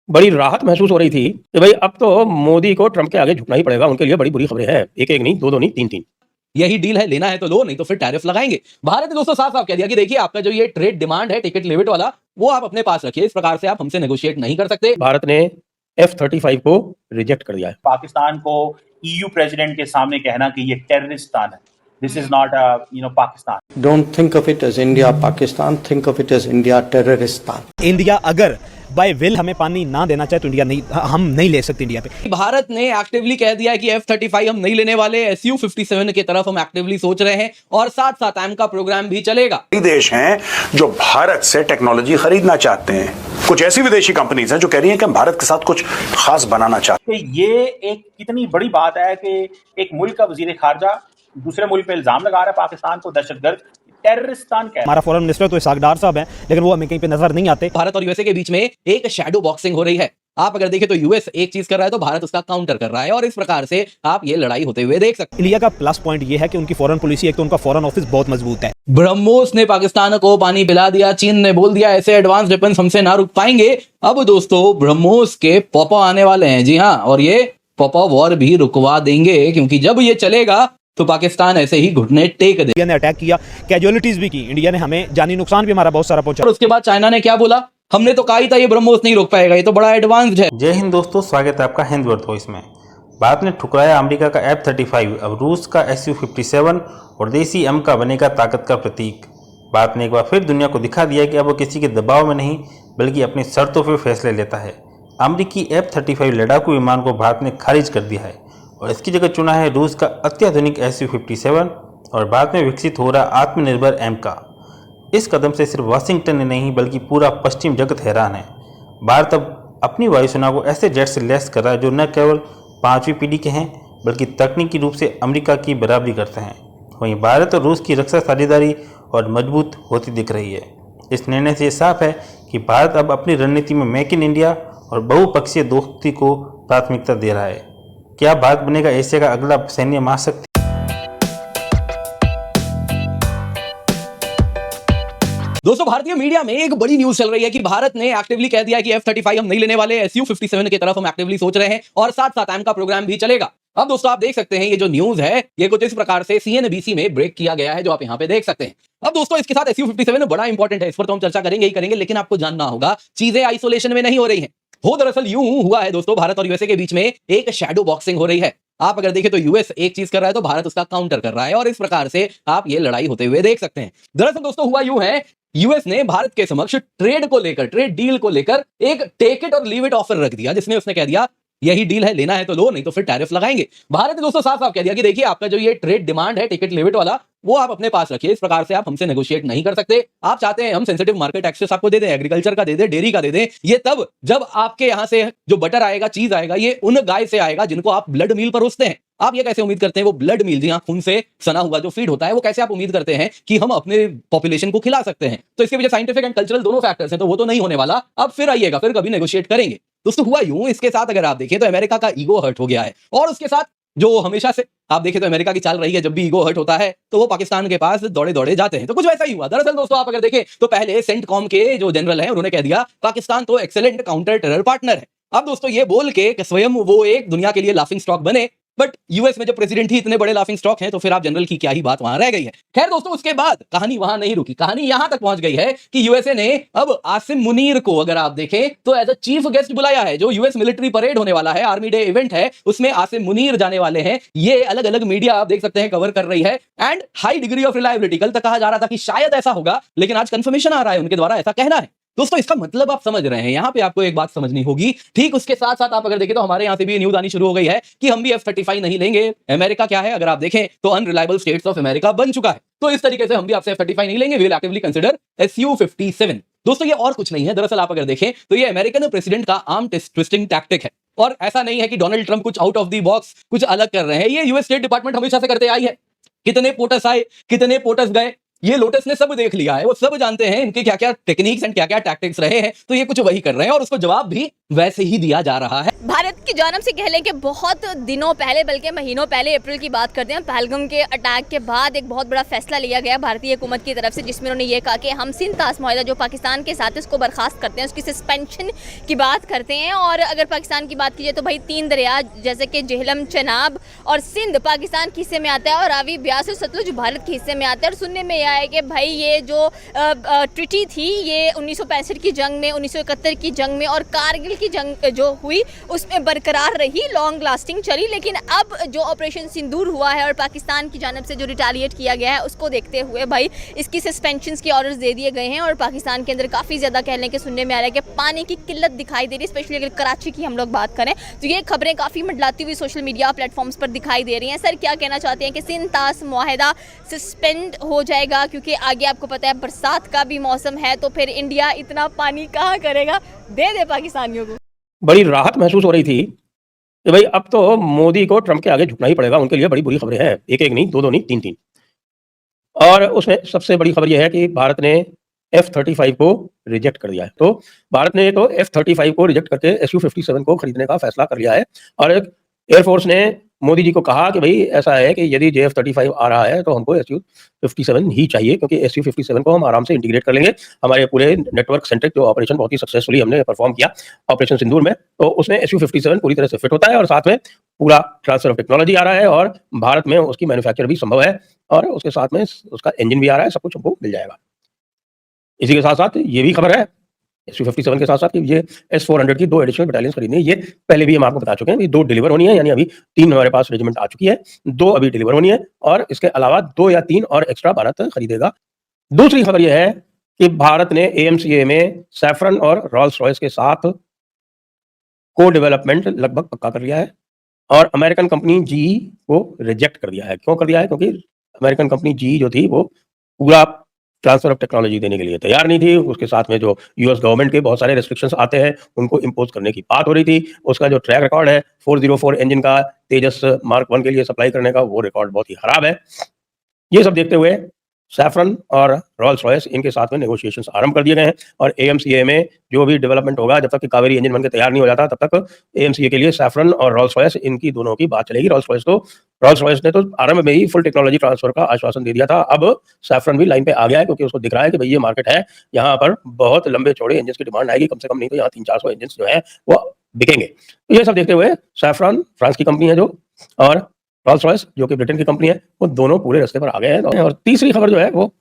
बड़ी राहत महसूस हो रही थी कि भाई अब तो मोदी को ट्रंप के आगे झुकना ही पड़ेगा। उनके लिए बड़ी बुरी खबरें हैं, एक-एक नहीं, दो-दो नहीं, तीन-तीन। यही डील है, लेना है तो लो, नहीं तो फिर टैरिफ लगाएंगे। भारत ने दोस्तों साफ-साफ कह दिया कि देखिए आपका जो ये ट्रेड डिमांड है टिकट लिमिट वाला, वो आप अपने पास रखिए। इस प्रकार से आप हमसे नेगोशिएट नहीं कर सकते। भारत ने F-35 को रिजेक्ट कर दिया है। पाकिस्तान को ईयू प्रेसिडेंट के सामने कहना कि ये टेररिस्तान है, this is not Pakistan. Don't think of it as India, Pakistan. Think of it as India, terroristan. India अगर बाय विल हमें पानी ना देना चाहे तो इंडिया नहीं, हम नहीं ले सकते इंडिया पे। भारत ने एक्टिवली कह दिया है कि F-35 हम नहीं लेने वाले, Su-57 की तरफ हम एक्टिवली सोच रहे हैं और साथ-साथ AMCA का प्रोग्राम भी चलेगा। देश हैं जो भारत से टेक्नोलॉजी खरीदना चाहते हैं। कुछ ऐसी विदेशी कंपनीज हैं जो कह रही हैं कि हम भारत के साथ कुछ खास बनाना चाहते हैं। ये एक कितनी बड़ी बात है कि एक मुल्क का वजीर खारजा दूसरे मुल्क पे इल्जाम लगा रहा है पाकिस्तान को दहशतगर्द, टेररिस्तान कह। हमारा फॉरेन मिनिस्टर तो इसाक डार साहब हैं, लेकिन वो हमें कहीं पे नजर नहीं आते। भारत और यूएसए के बीच में एक शैडो बॉक्सिंग हो रही है। आप अगर देखें तो यूएस एक चीज कर रहा है तो भारत उसका काउंटर कर रहा है और इस प्रकार से आप ये लड़ाई होते हुए देख सकते हैं। इंडिया का प्लस पॉइंट ये है कि उनकी फॉरेन पॉलिसी, एक तो उनका फॉरेन ऑफिस बहुत मजबूत है। ब्रह्मोस ने पाकिस्तान को पानी पिला दिया, चीन ने बोल दिया ऐसे एडवांस वेपन्स हमसे ना रुक पाएंगे। अब दोस्तों ब्रह्मोस के पॉपा आने वाले हैं, जी हाँ, और ये पॉपा वॉर भी रुकवा देंगे, क्योंकि जब ये चलेगा तो पाकिस्तान ऐसे ही घुटने टेक दे। इंडिया ने अटैक किया, कैजुअलिटीज भी की, इंडिया ने हमें जानी नुकसान भी हमारा बहुत सारा पहुंचा। और उसके बाद चाइना ने क्या बोला, हमने तो कहा ही था ये ब्रह्मोस नहीं रोक पाएगा, ये तो बड़ा एडवांस्ड है। जय हिंद दोस्तों, स्वागत है आपका हिंद वर्ड वॉइस में। भारत ने ठुकराया अमेरिका का F-35, अब रूस का Su-57 और देसी AMCA बनेगा ताकत का प्रतीक। भारत ने एक बार फिर दुनिया को दिखा दिया कि अब वो किसी के दबाव में नहीं बल्कि अपनी शर्तों पर फैसले लेता है। अमेरिकी F-35 लड़ाकू विमान को भारत ने खारिज कर दिया है और इसकी जगह चुना है रूस का अत्याधुनिक Su-57 और भारत में विकसित हो रहा आत्मनिर्भर AMCA। इस कदम से सिर्फ वाशिंगटन ही नहीं बल्कि पूरा पश्चिम जगत हैरान है। भारत अब अपनी वायुसेना को ऐसे जेट से लैस कर रहा है जो न केवल 5वीं पीढ़ी के हैं बल्कि तकनीकी रूप से अमेरिका की बराबरी करते हैं। वहीं भारत और रूस की रक्षा साझेदारी और मजबूत होती दिख रही है। इस निर्णय से ये साफ है कि भारत अब अपनी रणनीति में मेक इन इंडिया और बहुपक्षीय दोस्ती को प्राथमिकता दे रहा है। क्या भारत बनेगा एशिया का अगला सैन्य महाशक्ति? दोस्तों भारतीय मीडिया में एक बड़ी न्यूज चल रही है कि भारत ने एक्टिवली कह दिया है कि F-35 हम नहीं लेने वाले, Su-57 की तरफ हम एक्टिवली सोच रहे हैं और साथ-साथ AMCA का प्रोग्राम भी चलेगा। अब दोस्तों आप देख सकते हैं ये जो न्यूज है ये कुछ इस प्रकार से CNBC में ब्रेक किया गया है, जो आप यहाँ पे देख सकते हैं। अब दोस्तों इसके साथ Su-57 बड़ा इंपॉर्टेंट है, इस पर तो हम चर्चा करेंगे ही करेंगे, लेकिन आपको जानना होगा चीजें आइसोलेशन में नहीं हो रही है। हो दरअसल यूं हुआ है दोस्तों, भारत और यूएसए के बीच में एक शैडो बॉक्सिंग हो रही है। आप अगर देखें तो यूएस एक चीज कर रहा है तो भारत उसका काउंटर कर रहा है और इस प्रकार से आप ये लड़ाई होते हुए देख सकते हैं। दरअसल दोस्तों हुआ यूं है, यूएस ने भारत के समक्ष ट्रेड को लेकर, ट्रेड डील को लेकर एक टेक इट और लीव इट ऑफर रख दिया, जिसमें उसने कह दिया यही डील है, लेना है तो लो, नहीं तो फिर टैरिफ लगाएंगे। भारत ने दोस्तों साफ-साफ कह दिया कि देखिए आपका जो ये ट्रेड डिमांड है टिकट लिमिट वाला, वो आप अपने पास रखिए। इस प्रकार से आप हमसे नेगोशिएट नहीं कर सकते। आप चाहते हैं हम सेंसिटिव मार्केट एक्सेस आपको दे दें, एग्रीकल्चर का दे दें, डेयरी का दे दें, ये तब जब आपके यहां से जो बटर आएगा, चीज आएगा, ये उन गाय से आएगा जिनको आप ब्लड मील पर रोसते हैं। आप ये कैसे उम्मीद करते हैं वो ब्लड मील, जी हाँ, खून से सना हुआ जो फीड होता है, वो कैसे आप उम्मीद करते हैं कि हम अपने पॉपुलेशन को खिला सकते हैं? तो इसके पीछे साइंटिफिक एंड कल्चरल दोनों फैक्टर्स हैं, तो वो तो नहीं होने वाला। अब फिर आइएगा, फिर कभी नेगोशिएट करेंगे। दोस्तों हुआ यूं, इसके साथ अगर आप देखें तो अमेरिका का ईगो हर्ट हो गया है और उसके साथ जो हमेशा से आप देखें तो अमेरिका की चाल रही है, जब भी ईगो हर्ट होता है तो वो पाकिस्तान के पास दौड़े दौड़े जाते हैं। तो कुछ वैसा ही हुआ। दरअसल दोस्तों आप अगर देखें तो पहले सेंटकॉम के जो जनरल हैं उन्होंने कह दिया पाकिस्तान तो एक्सेलेंट काउंटर टेरर पार्टनर है। अब दोस्तों ये बोल के स्वयं वो एक दुनिया के लिए लाफिंग स्टॉक बने, बट यूएस में जो प्रेसिडेंट ही इतने बड़े लाफिंग स्टॉक हैं तो फिर आप जनरल की क्या ही बात वहां रह गई है। खैर दोस्तों उसके बाद कहानी वहां नहीं रुकी, कहानी यहां तक पहुंच गई है कि यूएसए ने अब आसिम मुनीर को अगर आप देखें तो एज अ चीफ गेस्ट बुलाया है। जो यूएस मिलिट्री परेड होने वाला है, आर्मी डे इवेंट है, उसमें आसिम मुनीर जाने वाले हैं। ये अलग अलग मीडिया आप देख सकते हैं कवर कर रही है and high degree of reliability. कल तक कहा जा रहा था कि शायद ऐसा होगा, लेकिन आज कंफर्मेशन आ रहा है उनके द्वारा, ऐसा कहना है। दोस्तों इसका मतलब आप समझ रहे हैं, यहां पे आपको एक बात समझनी होगी। ठीक उसके साथ साथ आप अगर देखें तो हमारे यहां से भी न्यूज आनी शुरू हो गई है कि हम भी F-35 नहीं लेंगे। अमेरिका क्या है, अगर आप देखें तो अनरिलायबल स्टेट्स ऑफ अमेरिका बन चुका है। तो इस तरीके से हम भी आपसे F-35 नहीं लेंगे, we will actively consider Su-57। दोस्तों ये और कुछ नहीं है, दरअसल आप अगर देखें तो ये अमेरिकन प्रेसिडेंट का आर्म ट्विस्टिंग टैक्टिक है। और ऐसा नहीं है कि डोनाल्ड ट्रंप कुछ आउट ऑफ द बॉक्स कुछ अलग कर रहे हैं, ये यूएस स्टेट डिपार्टमेंट हमेशा से करते आई है। कितने पोटस आए, कितने पोटस गए, ये लोटस ने सब देख लिया है, वो सब जानते हैं इनके क्या क्या टेक्निक्स एंड क्या क्या टैक्टिक्स रहे हैं, तो ये कुछ वही कर रहे हैं और उसको जवाब भी वैसे ही दिया जा रहा है। भारत की जानब से कह लें कि बहुत दिनों पहले, बल्कि महीनों पहले, अप्रैल की बात करते हैं, पहलगाम के अटैक के बाद एक बहुत बड़ा फैसला लिया गया भारतीय हुकूमत की तरफ से, जिसमें उन्होंने ये कहा कि हम सिंध तास मुआहदा जो पाकिस्तान के साथ है उसको बर्खास्त करते हैं, उसकी सस्पेंशन की बात करते हैं। और अगर पाकिस्तान की बात की जाए तो भाई 3 दरिया जैसे कि जेहलम, चनाब और सिंध पाकिस्तान के हिस्से में आता है और रावी, ब्यास और सतलुज भारत के हिस्से में आता है। और सुनने में आया है कि भाई ये जो ट्रिटी थी ये 1965 की जंग में, 1971 की जंग में और कारगिल की जंग जो हुई उसमें बरकरार रही, लॉन्ग लास्टिंग चली। लेकिन अब जो ऑपरेशन सिंदूर हुआ है और पाकिस्तान की जानब से जो रिटालिएट किया गया है उसको देखते हुए भाई इसकी सस्पेंशन के ऑर्डर्स दे दिए गए हैं। और पाकिस्तान के अंदर काफ़ी ज़्यादा कह लें कि सुनने में आ रहा है कि पानी की किल्लत दिखाई दे रही है, स्पेशली अगर कराची की हम लोग बात करें तो ये खबरें काफ़ी मंडलाती हुई सोशल मीडिया प्लेटफॉर्म्स पर दिखाई दे रही हैं। सर क्या कहना चाहते हैं कि सिंध तास मुआहदा सस्पेंड हो जाएगा, क्योंकि आगे आपको पता है बरसात का भी मौसम है, तो फिर इंडिया इतना पानी कहाँ करेगा, दे पाकिस्तानियों को। बड़ी राहत महसूस हो रही थी कि भाई अब तो मोदी को ट्रंप के आगे झुकना ही पड़ेगा, उनके लिए बड़ी बुरी खबरें हैं, एक नहीं, दो नहीं, तीन। और उसमें सबसे बड़ी खबर यह है कि भारत ने F-35 को रिजेक्ट कर दिया है। तो भारत ने तो F-35 को रिजेक्ट करके Su-57 को खरीदने का फैसला कर लिया है। और एयरफोर्स ने मोदी जी को कहा कि भाई ऐसा है कि यदि JF-35 आ रहा है तो हमको Su-57 ही चाहिए, क्योंकि Su-57 को हम आराम से इंटीग्रेट कर लेंगे हमारे पूरे नेटवर्क सेंट्रिक जो ऑपरेशन बहुत ही सक्सेसफुली हमने परफॉर्म किया ऑपरेशन सिंदूर में, तो उसमें Su-57 पूरी तरह से फिट होता है और साथ में पूरा ट्रांसफर ऑफ टेक्नोलॉजी आ रहा है और भारत में उसकी मैन्युफैक्चर भी संभव है और उसके साथ में उसका इंजन भी आ रहा है, सब कुछ हमको मिल जाएगा। इसी के साथ साथ ये भी खबर है Su-57 के साथ साथ कि ये S-400 की 2 एडिशनल बटालियंस खरीदनी है। ये पहले भी हम आपको बता चुके हैं, 2 डिलीवर होनी है, यानी अभी 3 हमारे पास रेजिमेंट आ चुकी है, 2 अभी डिलीवर होनी है और इसके अलावा 2 या 3 और एक्स्ट्रा भारत खरीदेगा। दूसरी खबर यह है कि भारत ने AMCA में सैफरन और रॉल्स रॉयस के साथ को डेवलपमेंट लगभग पक्का कर लिया है और अमेरिकन कंपनी GE को रिजेक्ट कर दिया है। क्यों कर दिया है? क्योंकि अमेरिकन कंपनी GE जो थी वो पूरा ट्रांसफर ऑफ टेक्नोलॉजी देने के लिए तैयार नहीं थी। उसके साथ में जो यूएस गवर्नमेंट के बहुत सारे रेस्ट्रिक्शंस आते हैं उनको इम्पोज करने की बात हो रही थी। उसका जो ट्रैक रिकॉर्ड है 404 इंजन का तेजस मार्क 1 के लिए सप्लाई करने का, वो रिकॉर्ड बहुत ही खराब है। ये सब देखते हुए सैफरन और रॉल्स रॉयस इनके साथ में नेगोशिएशंस आरंभ कर दिए गए हैं और AMCA में जो भी डेवलपमेंट होगा, जब तक कि कावेरी इंजन बनकर तैयार नहीं हो जाता तब तक AMCA के लिए सैफरन और रॉल्स रॉयस इनकी दोनों की बात चलेगी। रॉल्स रॉयस ने तो आरंभ में ही फुल टेक्नोलॉजी ट्रांसफर का आश्वासन दे दिया था। अब सैफरन भी लाइन पे आ गया है क्योंकि उसको दिख रहा है कि भाई ये मार्केट है, यहाँ पर बहुत लंबे चौड़े इंजन की डिमांड आएगी, कम से कम नहीं तो यहाँ 300-400 इंजन जो है वो बिकेंगे। तो ये सब देखते हुए सैफरन फ्रांस की कंपनी है जो, और रॉल्स रॉयस जो कि ब्रिटेन की कंपनी है, वो दोनों पूरे रास्ते पर आ गए हैं। और तीसरी खबर जो है वो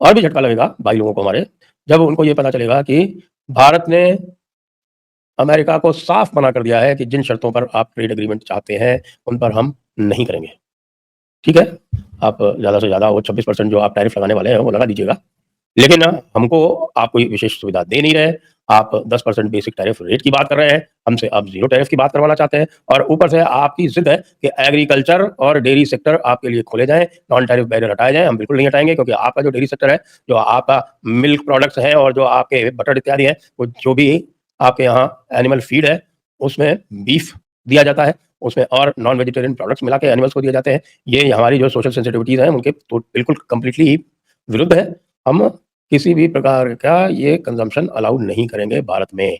और भी झटका लगेगा भाई लोगों को हमारे, जब उनको ये पता चलेगा कि भारत ने अमेरिका को साफ मना कर दिया है कि जिन शर्तों पर आप ट्रेड एग्रीमेंट चाहते हैं उन पर हम नहीं करेंगे। ठीक है, आप ज़्यादा से ज़्यादा वो 26% जो आप टैरिफ लगाने वाले हैं वो लगा दीजिएगा, लेकिन हमको आप कोई विशेष सुविधा दे नहीं रहे। आप 10% बेसिक टैरिफ रेट की बात कर रहे हैं, हमसे आप 0 टैरिफ की बात करवाना चाहते हैं और ऊपर से आपकी जिद है कि एग्रीकल्चर और डेयरी सेक्टर आपके लिए खोले जाएं, नॉन टैरिफ बैरियर हटाए जाएं। हम बिल्कुल नहीं हटाएंगे, क्योंकि आपका जो डेयरी सेक्टर है, जो आपका मिल्क प्रोडक्ट्स है और जो आपके बटर इत्यादि है, वो जो भी आपके यहाँ एनिमल फीड है उसमें बीफ दिया जाता है, उसमें और नॉन वेजिटेरियन प्रोडक्ट्स मिला के एनिमल्स को दिए जाते हैं। ये हमारी जो सोशल सेंसिटिविटीज़ हैं उनके तो बिल्कुल कम्प्लीटली ही विरुद्ध है। हम किसी भी प्रकार का ये कंजम्पशन अलाउ नहीं करेंगे भारत में।